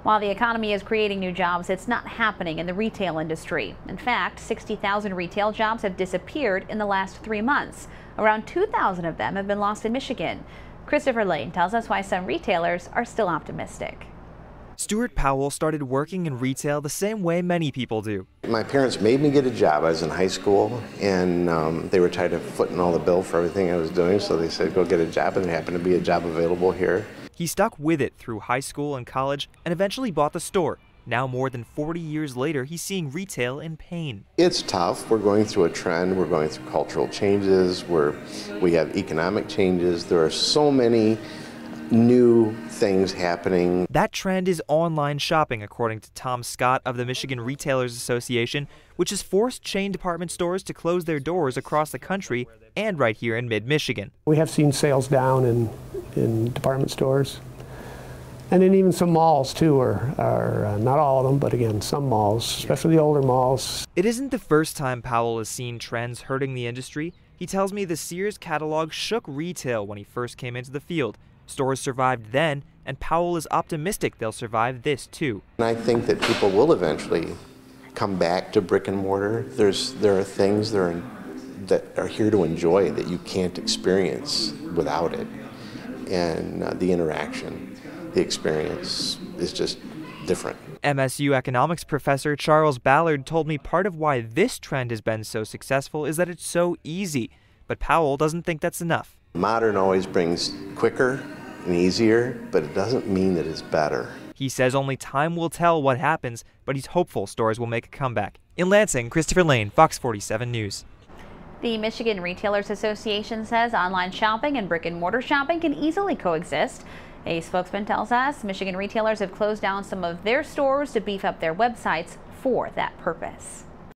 While the economy is creating new jobs, it's not happening in the retail industry. In fact, 60,000 retail jobs have disappeared in the last 3 months. Around 2,000 of them have been lost in Michigan. Christopher Lane tells us why some retailers are still optimistic. Stuart Powell started working in retail the same way many people do. My parents made me get a job. I was in high school, and they were tired of footing all the bill for everything I was doing, so they said go get a job, and there happened to be a job available here. He stuck with it through high school and college and eventually bought the store. Now, more than 40 years later, he's seeing retail in pain. It's tough. We're going through a trend. We're going through cultural changes. We have economic changes. There are so many new things happening. That trend is online shopping, according to Tom Scott of the Michigan Retailers Association, which has forced chain department stores to close their doors across the country and right here in mid-Michigan. We have seen sales down in department stores, and in even some malls too, are not all of them, but again, some malls, especially the older malls. It isn't the first time Powell has seen trends hurting the industry. He tells me the Sears catalog shook retail when he first came into the field. Stores survived then, and Powell is optimistic they'll survive this too. And I think that people will eventually come back to brick and mortar. There are things that are here to enjoy that you can't experience without it. And the interaction, the experience is just different. MSU economics professor Charles Ballard told me part of why this trend has been so successful is that it's so easy. But Powell doesn't think that's enough. Modern always brings quicker and easier, but it doesn't mean that it's better. He says only time will tell what happens, but he's hopeful stores will make a comeback. In Lansing, Christopher Lane, Fox 47 News. The Michigan Retailers Association says online shopping and brick and mortar shopping can easily coexist. A spokesman tells us Michigan retailers have closed down some of their stores to beef up their websites for that purpose.